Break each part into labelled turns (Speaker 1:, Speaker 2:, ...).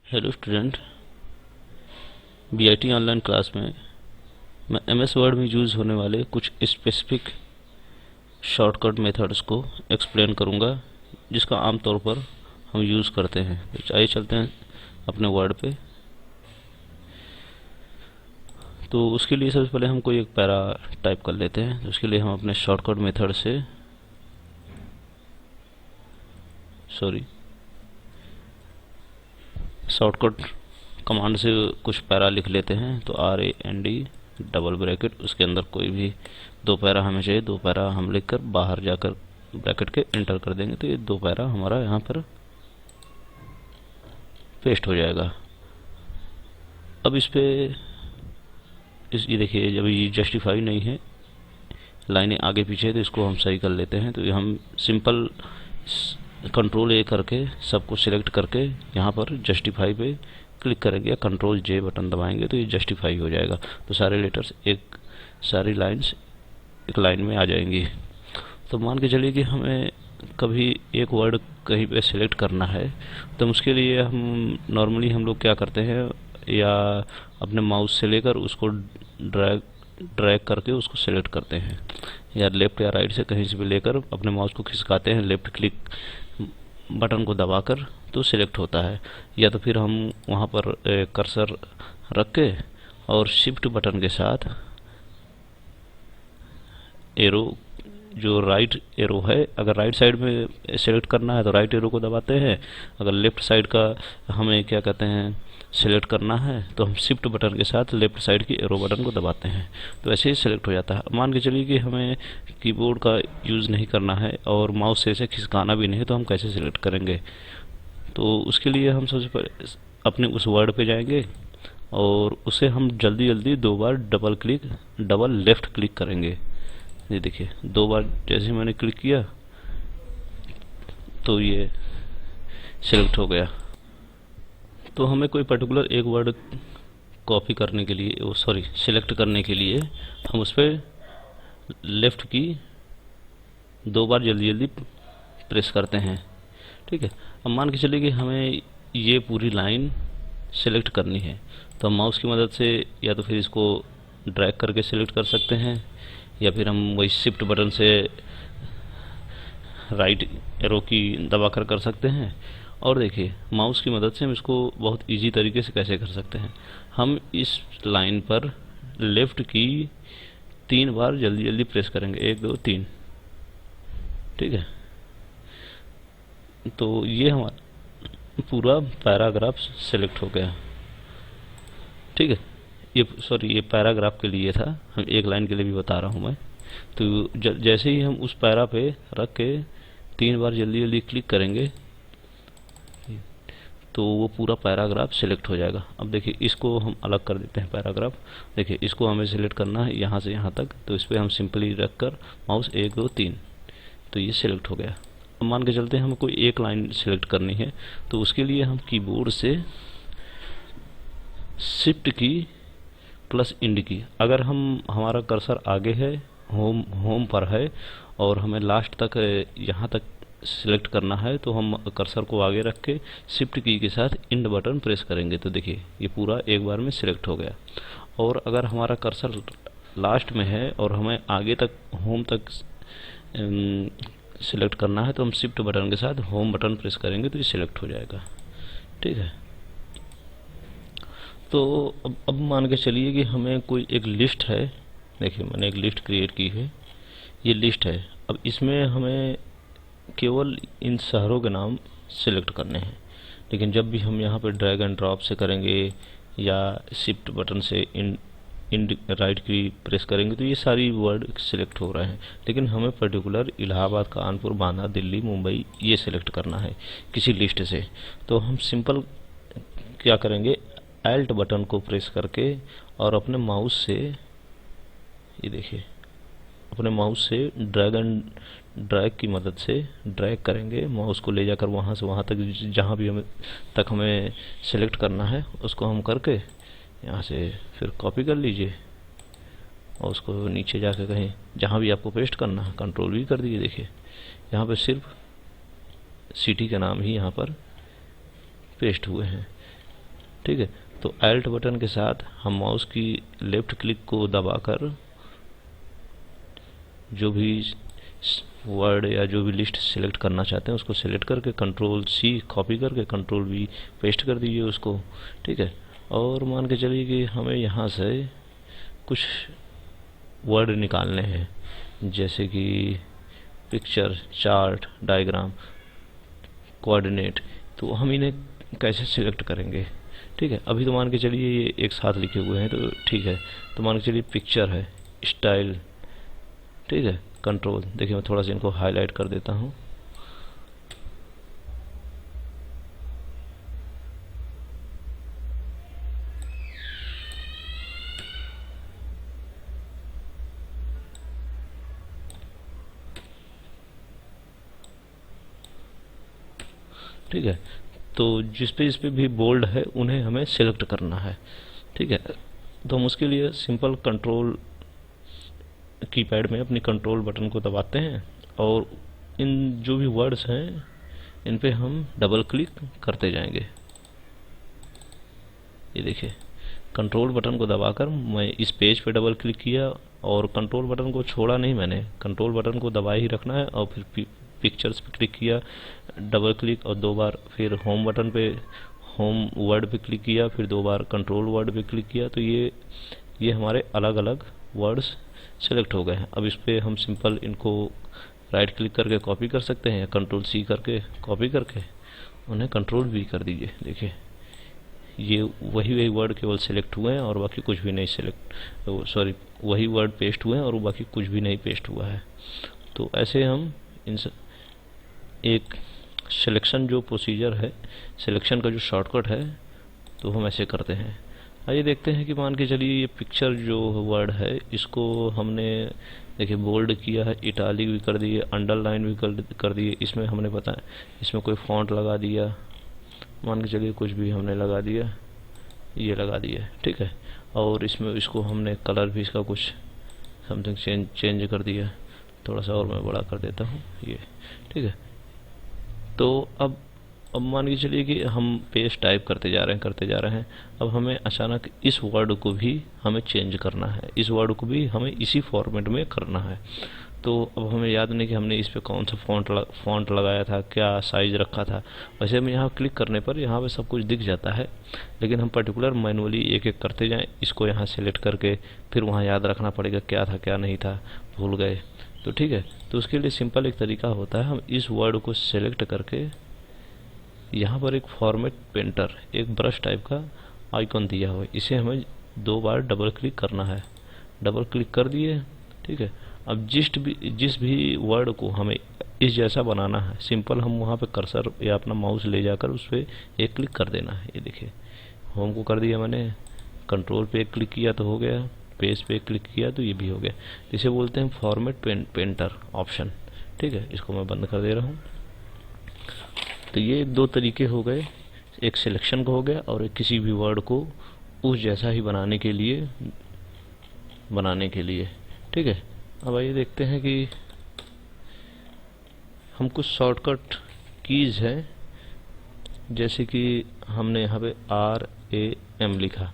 Speaker 1: Hello student, BIT online class में मैं MS word में यूज़ होने वाले कुछ स्पेसिफिक शॉर्टकट मेथड्स को एक्सप्लेन करूंगा, जिसका आमतौर पर हम यूज़ करते हैं। तो आइए चलते हैं अपने वर्ड पे। तो उसके लिए सबसे पहले हम कोई एक पैरा टाइप कर लेते हैं। तो उसके लिए हम अपने शॉर्टकट मेथड से शॉर्टकट कमांड से कुछ पैरा लिख लेते हैं। तो RAND डबल ब्रैकेट, उसके अंदर कोई भी दो पैरा हमें चाहिए। दो पैरा हम लिखकर बाहर जाकर ब्रैकेट के एंटर कर देंगे, तो ये दो पैरा हमारा यहाँ पर पेस्ट हो जाएगा। अब ये देखिए, जब ये जस्टिफाई नहीं है, लाइनें आगे पीछे, तो इसको हम सही कर लेते हैं। तो ये हम सिंपल कंट्रोल A करके सबको सिलेक्ट करके यहाँ पर जस्टिफाई पे क्लिक करेंगे या कंट्रोल J बटन दबाएंगे तो ये जस्टिफाई हो जाएगा। तो सारे लेटर्स सारी लाइंस एक लाइन में आ जाएंगी। तो मान के चलिए कि हमें कभी एक वर्ड कहीं पे सिलेक्ट करना है, तो उसके लिए हम नॉर्मली हम लोग क्या करते हैं, या अपने माउस से लेकर उसको ड्रैग करके उसको सेलेक्ट करते हैं, या लेफ्ट या राइट से कहीं से भी लेकर अपने माउस को खिसकाते हैं, लेफ्ट क्लिक बटन को दबाकर, तो सिलेक्ट होता है। या तो फिर हम वहाँ पर कर्सर रख के और शिफ्ट बटन के साथ एरो, जो राइट एरो है, अगर राइट साइड में सेलेक्ट करना है तो राइट एरो को दबाते हैं। अगर लेफ्ट साइड का हमें क्या कहते हैं सेलेक्ट करना है, तो हम शिफ्ट बटन के साथ लेफ्ट साइड की एरो बटन को दबाते हैं, तो ऐसे ही सेलेक्ट हो जाता है। मान के चलिए कि हमें कीबोर्ड का यूज़ नहीं करना है और माउस से खिसकाना भी नहीं है, तो हम कैसे सेलेक्ट करेंगे? तो उसके लिए हम सबसे पहले अपने उस वर्ड पे जाएंगे और उसे हम जल्दी जल्दी दो बार डबल लेफ्ट क्लिक करेंगे। ये देखिए, दो बार जैसे मैंने क्लिक किया तो ये सिलेक्ट हो गया। तो हमें कोई पर्टिकुलर एक वर्ड कॉपी करने के लिए, सिलेक्ट करने के लिए हम उस पर लेफ्ट की दो बार जल्दी जल्दी प्रेस करते हैं। ठीक है। अब मान के चलिए कि हमें ये पूरी लाइन सेलेक्ट करनी है, तो हम माउस की मदद से या तो फिर इसको ड्रैग करके सिलेक्ट कर सकते हैं, या फिर हम वही शिफ्ट बटन से राइट एरो की दबाकर कर सकते हैं। और देखिए, माउस की मदद से हम इसको बहुत इजी तरीके से कैसे कर सकते हैं। हम इस लाइन पर लेफ्ट की 3 बार जल्दी जल्दी प्रेस करेंगे, 1 2 3। ठीक है। तो ये हमारा पूरा पैराग्राफ सेलेक्ट हो गया। ठीक है। ये पैराग्राफ के लिए था, हम एक लाइन के लिए भी बता रहा हूँ मैं। तो जैसे ही हम उस पैरा पे रख के 3 बार जल्दी जल्दी क्लिक करेंगे, तो वो पूरा पैराग्राफ सिलेक्ट हो जाएगा। अब देखिए, इसको हम अलग कर देते हैं पैराग्राफ। देखिए, इसको हमें सिलेक्ट करना है यहाँ से यहाँ तक, तो इस पर हम सिंपली रख कर माउस 1 2 3, तो ये सिलेक्ट हो गया। अब मान के चलते हैं हमें कोई एक लाइन सिलेक्ट करनी है, तो उसके लिए हम कीबोर्ड से शिफ्ट की प्लस इंड की, अगर हमारा कर्सर आगे है, होम पर है, और हमें लास्ट तक यहाँ तक सिलेक्ट करना है, तो हम कर्सर को आगे रख के शिफ्ट की के साथ इंड बटन प्रेस करेंगे। तो देखिए, ये पूरा एक बार में सिलेक्ट हो गया। और अगर हमारा कर्सर लास्ट में है और हमें आगे तक होम तक सिलेक्ट करना है, तो हम शिफ्ट बटन के साथ होम बटन प्रेस करेंगे, तो ये सिलेक्ट हो जाएगा। ठीक है। तो अब मान के चलिए कि हमें कोई एक लिस्ट है। देखिए, मैंने एक लिस्ट क्रिएट की है, ये लिस्ट है। अब इसमें हमें केवल इन शहरों के नाम सिलेक्ट करने हैं, लेकिन जब भी हम यहाँ पे ड्रैग एंड ड्रॉप से करेंगे या शिफ्ट बटन से इन राइट की प्रेस करेंगे, तो ये सारी वर्ड सिलेक्ट हो रहे हैं। लेकिन हमें पर्टिकुलर इलाहाबाद, कानपुर, बांदा, दिल्ली, मुंबई ये सिलेक्ट करना है किसी लिस्ट से। तो हम सिंपल क्या करेंगे, Alt बटन को प्रेस करके और अपने माउस से, ये देखिए, अपने माउस से ड्रैग की मदद से ड्रैग करेंगे, माउस को ले जाकर वहाँ से वहाँ तक, जहाँ भी हमें सेलेक्ट करना है, उसको हम करके यहाँ से फिर कॉपी कर लीजिए और उसको नीचे जाकर कहीं जहाँ भी आपको पेस्ट करना है कंट्रोल भी कर दीजिए। देखिए, यहाँ पे सिर्फ सिटी का नाम ही यहाँ पर पेस्ट हुए हैं। ठीक है। तो Alt बटन के साथ हम माउस की लेफ्ट क्लिक को दबाकर जो भी वर्ड या जो भी लिस्ट सेलेक्ट करना चाहते हैं उसको सेलेक्ट करके कंट्रोल C कॉपी करके कंट्रोल V पेस्ट कर दीजिए उसको, ठीक है। और मान के चलिए कि हमें यहाँ से कुछ वर्ड निकालने हैं, जैसे कि पिक्चर, चार्ट, डायग्राम, कोऑर्डिनेट। तो हम इन्हें कैसे सिलेक्ट करेंगे, ठीक है। अभी तो मान के चलिए ये एक साथ लिखे हुए हैं तो ठीक है। तो मान के चलिए पिक्चर है, स्टाइल, ठीक है, कंट्रोल। देखिए मैं थोड़ा सा इनको हाईलाइट कर देता हूँ। ठीक है। तो जिस पे भी बोल्ड है उन्हें हमें सेलेक्ट करना है, ठीक है। तो हम उसके लिए सिंपल कंट्रोल कीपैड में अपनी कंट्रोल बटन को दबाते हैं और इन जो भी वर्ड्स हैं इन पे हम डबल क्लिक करते जाएंगे। ये देखिए कंट्रोल बटन को दबाकर मैं इस पेज पे डबल क्लिक किया और कंट्रोल बटन को छोड़ा नहीं, मैंने कंट्रोल बटन को दबाए ही रखना है और फिर पिक्चर्स पे क्लिक किया, डबल क्लिक, और 2 बार फिर होम बटन पे, होम वर्ड पे क्लिक किया, फिर 2 बार कंट्रोल वर्ड पे क्लिक किया। तो ये हमारे अलग अलग वर्ड्स सेलेक्ट हो गए हैं। अब इस पे हम सिंपल इनको राइट क्लिक करके कॉपी कर सकते हैं या कंट्रोल C करके कॉपी करके उन्हें कंट्रोल V कर दीजिए। देखिए ये वही वर्ड केवल सेलेक्ट हुए हैं और बाकी कुछ भी नहीं सॉरी वही वर्ड पेस्ट हुए हैं और बाकी कुछ भी नहीं पेस्ट हुआ है। तो ऐसे हम एक सिलेक्शन जो प्रोसीजर है, सिलेक्शन का जो शॉर्टकट है, तो हम ऐसे करते हैं। आइए देखते हैं कि मान के चलिए ये पिक्चर जो वर्ड है इसको हमने देखिए बोल्ड किया है, इटालिक भी कर दिए, अंडरलाइन भी कर दिए। इसमें हमने पता है इसमें कोई फॉन्ट लगा दिया, मान के चलिए कुछ भी हमने लगा दिया, ये लगा दिया, ठीक है। और इसमें इसको हमने कलर भी इसका कुछ समथिंग चेंज कर दिया, थोड़ा सा और मैं बड़ा कर देता हूँ ये, ठीक है। तो अब मान के चलिए कि हम पेज टाइप करते जा रहे हैं। अब हमें अचानक इस वर्ड को भी हमें चेंज करना है, इस वर्ड को भी हमें इसी फॉर्मेट में करना है। तो अब हमें याद नहीं कि हमने इस पे कौन सा फॉन्ट लगाया था, क्या साइज रखा था। वैसे हम यहाँ क्लिक करने पर यहाँ पे सब कुछ दिख जाता है, लेकिन हम पर्टिकुलर मैनुअली एक एक करते जाएं। इसको यहाँ सेलेक्ट करके फिर वहाँ याद रखना पड़ेगा क्या था क्या नहीं था, भूल गए तो ठीक है। तो उसके लिए सिंपल एक तरीका होता है, हम इस वर्ड को सेलेक्ट करके यहाँ पर एक फॉर्मेट पेंटर, एक ब्रश टाइप का आइकॉन दिया हुआ है, इसे हमें 2 बार डबल क्लिक करना है। डबल क्लिक कर दिए, ठीक है। अब जिस भी वर्ड को हमें इस जैसा बनाना है, सिंपल हम वहाँ पे कर्सर या अपना माउस ले जाकर उस पर एक क्लिक कर देना है। ये देखिए होम को कर दिया मैंने, कंट्रोल पे एक क्लिक किया तो हो गया, पेज पे एक क्लिक किया तो ये भी हो गया। इसे बोलते हैं फॉर्मेट पेंटर ऑप्शन, ठीक है। इसको मैं बंद कर दे रहा हूँ। तो ये 2 तरीके हो गए, एक सिलेक्शन का हो गया और एक किसी भी वर्ड को उस जैसा ही बनाने के लिए, ठीक है। अब आइए देखते हैं कि हम कुछ शॉर्टकट कीज हैं, जैसे कि हमने यहाँ पे RAM लिखा।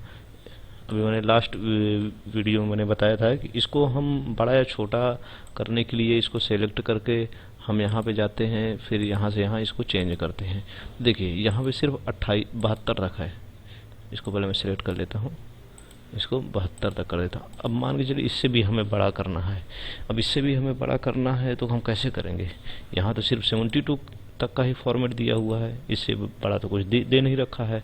Speaker 1: अभी मैंने लास्ट वीडियो में मैंने बताया था कि इसको हम बड़ा या छोटा करने के लिए इसको सेलेक्ट करके हम यहाँ पे जाते हैं, फिर यहाँ से यहाँ इसको चेंज करते हैं। देखिए यहाँ पे सिर्फ 72 रखा है, इसको पहले मैं सेलेक्ट कर लेता हूँ, इसको 72 तक कर देता हूँ। अब मान के चलिए इससे भी हमें बड़ा करना है। अब इससे भी हमें बड़ा करना है तो हम कैसे करेंगे, यहाँ तो सिर्फ 72 तक का ही फॉर्मेट दिया हुआ है, इससे बड़ा तो कुछ दे नहीं रखा है,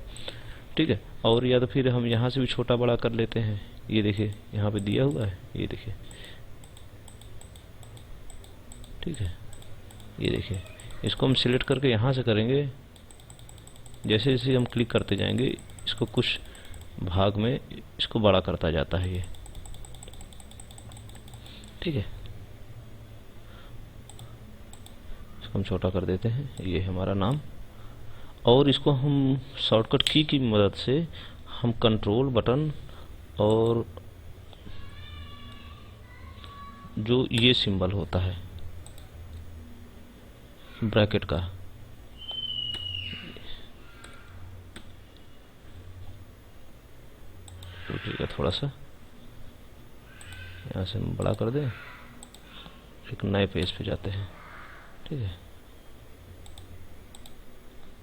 Speaker 1: ठीक है। और या तो फिर हम यहाँ से भी छोटा बड़ा कर लेते हैं। ये देखिए यहाँ पे दिया हुआ है, ये देखिए, ठीक है। ये देखिए इसको हम सिलेक्ट करके यहाँ से करेंगे, जैसे जैसे हम क्लिक करते जाएंगे इसको कुछ भाग में इसको बड़ा करता जाता है ये, ठीक है। इसको हम छोटा कर देते हैं, ये हमारा नाम। और इसको हम शॉर्टकट की मदद से हम कंट्रोल बटन और जो ये सिंबल होता है ब्रैकेट का, रुकिएगा थोड़ा सा, यहाँ से हम बड़ा कर दें, एक नए पेज पे जाते हैं। ठीक है,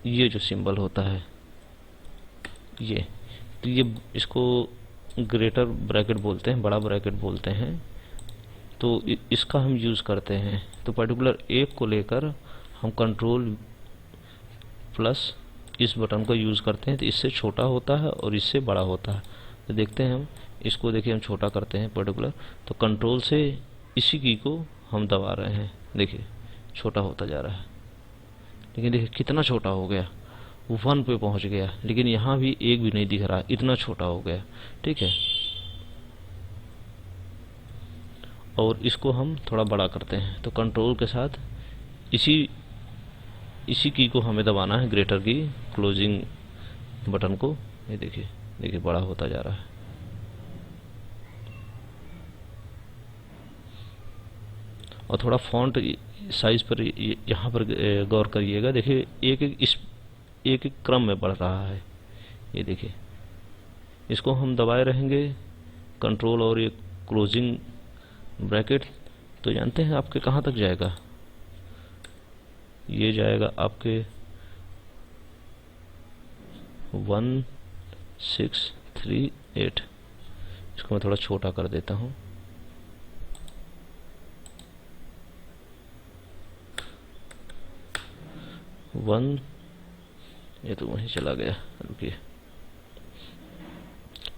Speaker 1: ये जो सिंबल होता है ये, तो ये इसको ग्रेटर ब्रैकेट बोलते हैं, बड़ा ब्रैकेट बोलते हैं। तो इसका हम यूज़ करते हैं। तो पर्टिकुलर एक को लेकर हम कंट्रोल प्लस इस बटन को यूज़ करते हैं, तो इससे छोटा होता है और इससे बड़ा होता है। तो देखते हैं हम इसको, देखिए हम छोटा करते हैं पर्टिकुलर, तो कंट्रोल से इसी की को हम दबा रहे हैं, देखिए छोटा होता जा रहा है। लेकिन देखिए कितना छोटा हो गया, 1 पे पहुंच गया, लेकिन यहाँ भी एक भी नहीं दिख रहा, इतना छोटा हो गया। ठीक है, और इसको हम थोड़ा बड़ा करते हैं। तो कंट्रोल के साथ इसी की को हमें दबाना है, ग्रेटर की क्लोजिंग बटन को। ये देखिए, देखिए बड़ा होता जा रहा है। और थोड़ा फॉन्ट साइज पर यहाँ पर गौर करिएगा, देखिए एक एक क्रम में बढ़ रहा है। ये देखिए, इसको हम दबाए रहेंगे कंट्रोल और ये क्लोजिंग ब्रैकेट, तो जानते हैं आपके कहाँ तक जाएगा? ये जाएगा आपके 1638। इसको मैं थोड़ा छोटा कर देता हूँ। ये तो वहीं चला गया, रुकिए।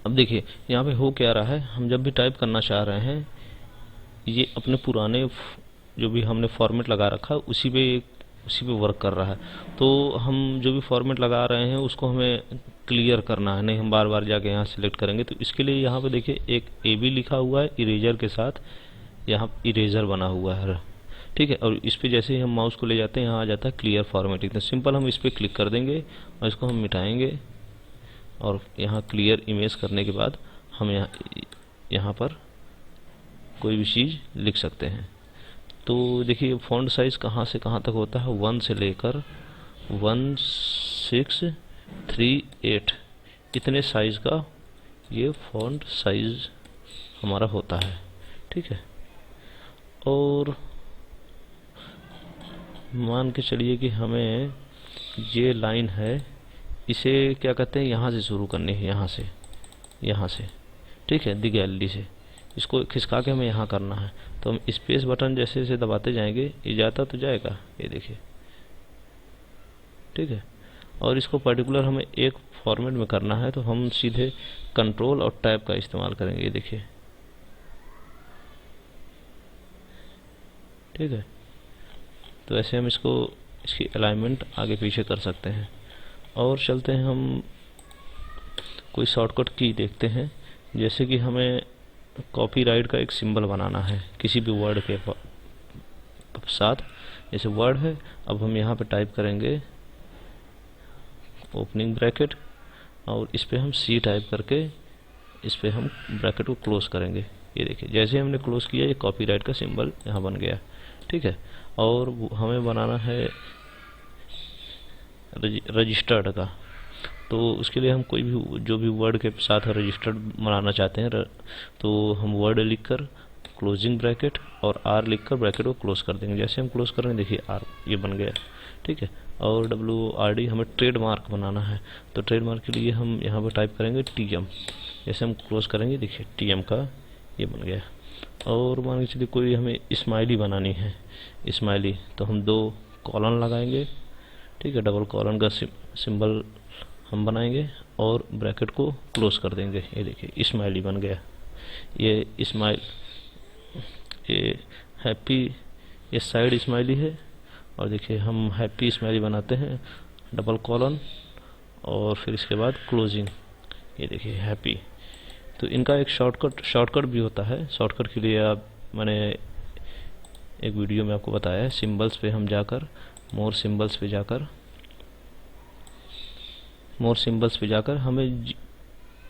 Speaker 1: अब देखिए यहाँ पे हो क्या रहा है, हम जब भी टाइप करना चाह रहे हैं, ये अपने पुराने जो भी हमने फॉर्मेट लगा रखा है उसी पे वर्क कर रहा है। तो हम जो भी फॉर्मेट लगा रहे हैं उसको हमें क्लियर करना है, नहीं हम बार बार जाके यहाँ सिलेक्ट करेंगे। तो इसके लिए यहाँ पे देखिए एक AB लिखा हुआ है, इरेजर के साथ यहाँ इरेजर बना हुआ है। ठीक है, और इस पे जैसे ही हम माउस को ले जाते हैं यहाँ आ जाता है क्लियर फॉर्मेटिंग। तो सिंपल हम इस पर क्लिक कर देंगे और इसको हम मिटाएंगे, और यहाँ क्लियर इमेज करने के बाद हम यहाँ पर कोई भी चीज़ लिख सकते हैं। तो देखिए फॉन्ट साइज कहाँ से कहाँ तक होता है, 1 से लेकर 1638 इतने साइज का ये फॉन्ट साइज हमारा होता है। ठीक है, और मान के चलिए कि हमें ये लाइन है, इसे क्या कहते हैं, यहाँ से शुरू करनी है, यहाँ से। ठीक है, दी गैलरी से इसको खिसका के हमें यहाँ करना है। तो हम स्पेस बटन जैसे जैसे दबाते जाएंगे, ये जाता तो जाएगा, ये देखिए। ठीक है, और इसको पर्टिकुलर हमें एक फॉर्मेट में करना है, तो हम सीधे कंट्रोल और टैब का इस्तेमाल करेंगे, ये देखिए। ठीक है, तो ऐसे हम इसकी अलाइनमेंट आगे पीछे कर सकते हैं। और चलते हैं हम कोई शॉर्टकट की देखते हैं। जैसे कि हमें कॉपीराइट का एक सिंबल बनाना है किसी भी वर्ड के साथ, जैसे वर्ड है। अब हम यहाँ पे टाइप करेंगे ओपनिंग ब्रैकेट, और इस पे हम C टाइप करके इस पे हम ब्रैकेट को क्लोज करेंगे। ये देखिए, जैसे हमने क्लोज किया ये कॉपीराइट का सिंबल यहाँ बन गया। ठीक है, और हमें बनाना है रजिस्टर्ड का। तो उसके लिए हम कोई भी जो भी वर्ड के साथ रजिस्टर्ड बनाना चाहते हैं, तो हम वर्ड लिखकर क्लोजिंग ब्रैकेट और R लिखकर ब्रैकेट को क्लोज कर देंगे। जैसे हम क्लोज करेंगे देखिए R ये बन गया। ठीक है, और WRD हमें ट्रेडमार्क बनाना है। तो ट्रेडमार्क के लिए हम यहाँ पर टाइप करेंगे TM। जैसे हम क्लोज करेंगे देखिए TM का ये बन गया। और मान के चलिए कोई हमें स्माइली बनानी है, स्माइली, तो हम 2 कॉलन लगाएंगे। ठीक है, डबल कॉलन का सिंबल हम बनाएंगे और ब्रैकेट को क्लोज कर देंगे। ये देखिए स्माइली बन गया। ये स्माइल, ये हैप्पी, ये साइड स्माइली है। और देखिए हम हैप्पी स्माइली बनाते हैं, डबल कॉलन और फिर इसके बाद क्लोजिंग, ये देखिए हैप्पी। तो इनका एक शॉर्टकट भी होता है। शॉर्टकट के लिए मैंने एक वीडियो में आपको बताया है। सिंबल्स पे हम जाकर मोर सिंबल्स पे जाकर हमें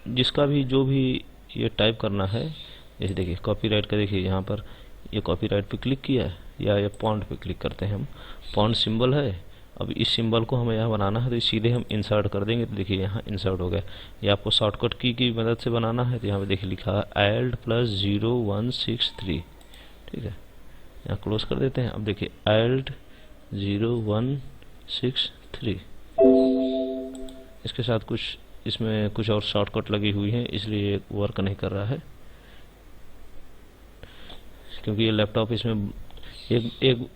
Speaker 1: जिसका भी जो भी ये टाइप करना है, जैसे देखिए कॉपीराइट का, देखिए यहाँ पर ये कॉपीराइट पे क्लिक किया है, या ये फॉन्ट पे क्लिक करते हैं हम, फॉन्ट सिंबल है अब इस सिंबल को हमें यहाँ बनाना है तो सीधे हम इंसर्ट कर देंगे, तो देखिए यहाँ इंसर्ट हो गया। ये आपको शॉर्टकट की मदद से बनाना है तो यहाँ पे देखिए लिखा है ALT + 0163, ठीक है। यहाँ क्लोज कर देते हैं। अब देखिए ALT 0163, इसके साथ कुछ इसमें कुछ और शॉर्टकट लगी हुई हैं, इसलिए वर्क नहीं कर रहा है, क्योंकि ये लैपटॉप इसमें एक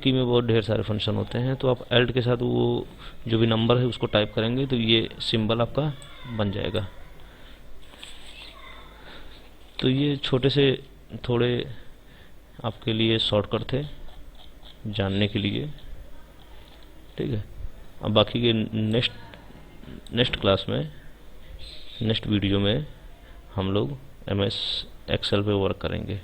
Speaker 1: की में बहुत ढेर सारे फंक्शन होते हैं। तो आप ALT के साथ वो जो भी नंबर है उसको टाइप करेंगे तो ये सिंबल आपका बन जाएगा। तो ये छोटे से थोड़े आपके लिए शॉर्टकट थे जानने के लिए, ठीक है। अब बाकी के नेक्स्ट क्लास में, नेक्स्ट वीडियो में हम लोग MS Excel पे वर्क करेंगे।